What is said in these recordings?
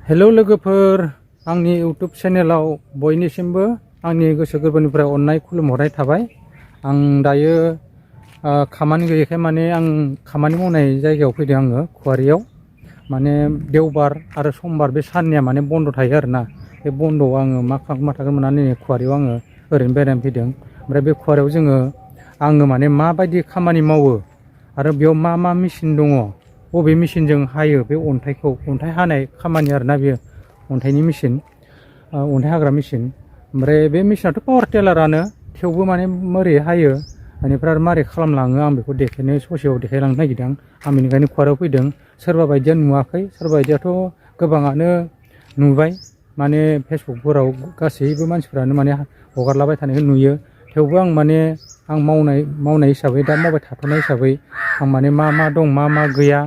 Hello लोगोफोर, आंनि YouTube चेनेलाव बयनिसिमबो आंनि गोसो गोरबोनिफ्राय अननाय खुलुमहरनाय थाबाय। आं दायो खामानि गैयैखाय माने आं खामानि मावनाय जायगायाव फैदों। आङो खुवारियाव माने देवबार आरो समबार बे साननिया माने बन्द थायो आरोना। बे बन्दआव आङो मा थागोन मोननानै खुवारियाव आङो ओरैनो बेरायनो फैदों। ओमफ्राय बे खुवारियाव आङो माने माबायदि खामानि मावो आरो बेयाव मा मा मेचिन दङ, बबे मेचिनजों हायो बे अन्थाइखौ, अन्थाइ हानाय खामानि आरोना बेयो, अन्थाइनि मेचिन, अन्थाइ हाग्रा मेचिन। ओमफ्राय बे मेचिनाथ' पावार टेलारानो, थेवबो माने मारै हायो बेनिफ्राय आरो मारै खालामलाङो आं बेखौ ससेयाव देखायलांनो नागिरदों। आं बेनिखायनो खुवारियाव फैदों। सोरबा बायदिया नुवाखै, सोरबा बायदियाथ' गोबाङानो नुबाय। माने फेसबुकफोराव गासैबो मानसिफ्रानो माने हगारलाबाय थानायखौ नुयो। थेवबो आं माने आं मावनाय हिसाबै, दा मावबाय थाथ'नाय हिसाबै आं माने मा मा दं मा मा गैया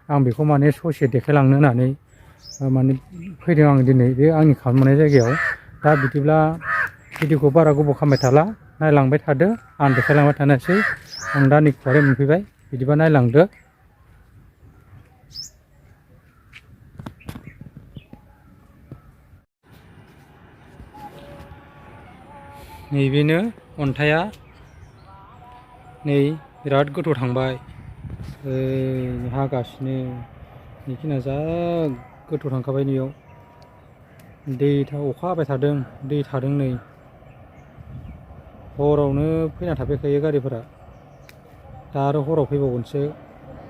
आं बेखौ माने ससे देखायलांनो होननानै माने फैदों आं दिनै बे आंनि खामानि मावनाय जायगायाव। दा बिदिब्ला भिडिअखौ बारा गोबाव खालामबाय थाला, नायलांबाय थादो, आं देखायलांबाय थानोसै। आं दा नै खुवारियाव मोनफैबाय, बिदिबा नायलांदो। नैबेनो अन्थाइया, नै बिराद गोथौ थांबाय, हागासिनो बेखिनिया जा गोथौ थांखाबाय। नैयाव अखा हाबाय थादों, दै थादों। नै हरावनो फैना थाफैखायो गारिफोरा। दा आरो हराव फैबावगोनसो,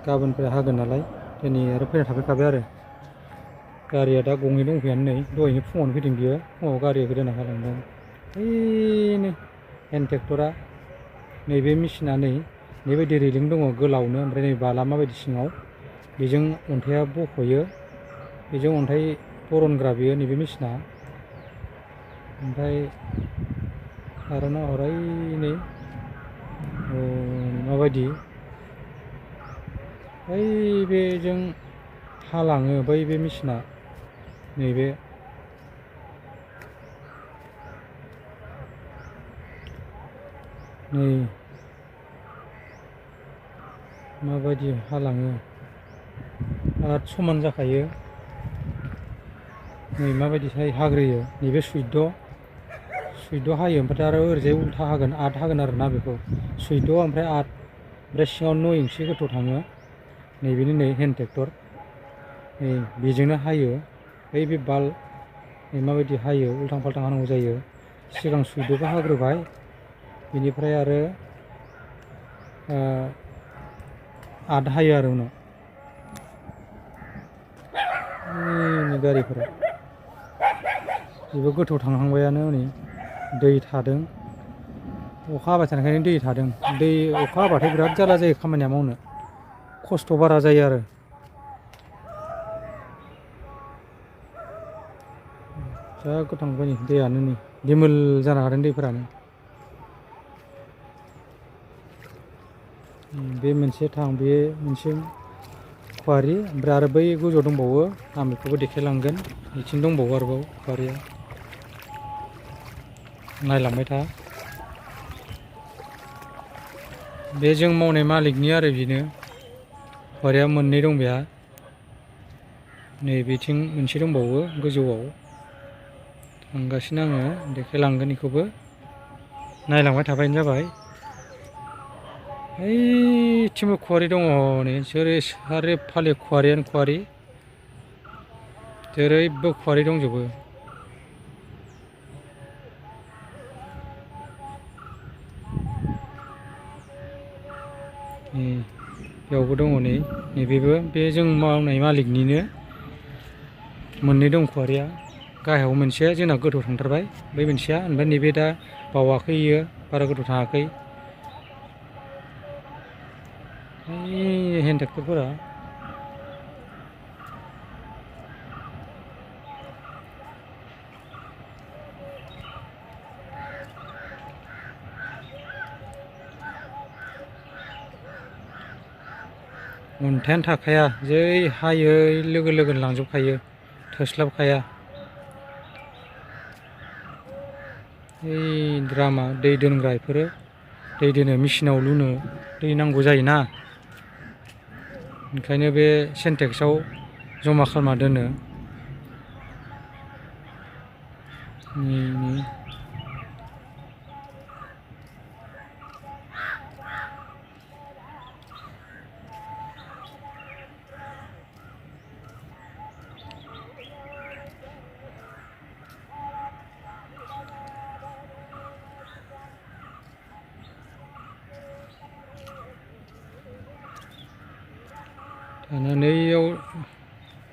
गाबोननिफ्राय हागोन नालाय दिनै आरो फैना थाफैखाबाय आरो। गारिया दा गंनै दंफैयानो। नै दहायनो फुङावनो फैदों बियो, फुङाव गारिखौ दोनना गालांदों। ओइनो हेन्द ट्रेक्टरा, नैबे मेचिना नैबायदि रेलिं दङ गोलावनो, ओमफ्राय नै बाला माबायदि सिङाव, बेजों अन्थाइया बख'यो, बेजों अन्थाइ बरनग्रा बेयो नैबे मेचिना। ओमफ्राय आरो नाहर, नै माबायदि बै बेजों हालाङो, बै बे मेचिना। नैबे नै माबायदि हालाङो, आरो समान जाखायो। नै माबायदिहाय हाग्रोयो, नैबे सुइद' हायो, ओमफ्राय आरो ओरैजाय उल्था हागोन, आट हागोन आरोना। बेखौ सुइद' ओमफ्राय आट, ओमफ्राय सिङाव 9 इंसि गोथौ थाङो। नैबेनो नै हेन्द ट्रेक्टर, नै बेजोंनो हायो। बे बाल नै माबायदि हायो, उल्थां फाल्थां हानांगौ जायो। सिगां सुइद'खौ हाग्रोबाय, बेनिफ्राय आरो आट हायो आरो उनाव। गारिफोरा बेबो गोथौ थांहांबायानो, हनै दै थादों। अखा हाबाय थानायखायनो दै थादों। अखा हाबाथाय बिराद जारला जायो खामानिया मावनो, खस्थ' बारा जायो आरो। जा गोथांबाय नै दैयानो, नै दिमोल जानो हादों दैफोरानो। बे मोनसे बे मोनसे खुवारि, ओमफ्राय आरो बै गोजौआव दंबावो, आं बेखौबो देखायलांगोन। बिथिं दंबावो आरोबाव खुवारिया, नायलांबाय था। बे जों मावनाय मालिकनि आरो बेनो, खुवारिया मोननै दं बेहा। नै बेथिं मोनसे दंबावो गोजौआव, थांगासिनो आङो, देखायलांगोन बेखौबो, नायलांबाय थाबानो जाबाय। ओइथिंबो खुवारि दङ, नै चारिय'फाले खुवारियानो खुवारि, जेरैबो खुवारि दंजोबो। बेयावबो दङ, नैबेबो बे जों मावनाय मालिकनिनो मोननै दं खुवारिया। गाहायाव मोनसेया जोंना गोथौ थांथारबाय, बै मोनसेया, ओमफ्राय नैबे दा बावाखै, इयो बारा गोथौ थाङाखै। हेन्द ट्रेक्टरफोरा अन्थायानो थाखाया, जै हायै लोगो लोगोनो लांजोबखायो, थोस्लाबखाया। द्रामा दै दोनग्रा, बेफोरो दै दोनो, मेचिनाव लुनो दै नांगौ जायोना, ओंखायनो बे सिन्टेक्सआव जमा खालामना दोनो। नि दाना नैयाव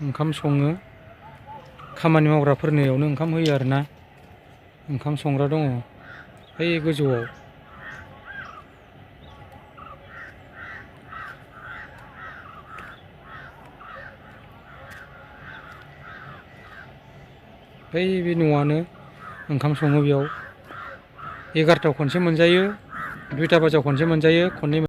ओंखाम सङो खामानि मावग्राफोरनो इयावनो ओंखाम होयो आरोना ओंखाम संग्रा दङ बै गोजौआव बै बे न'आनो ओंखाम सङो बेयाव 11टायाव खनसे मोनजायो 2टा बाजायाव खनसे मोनजायो खननै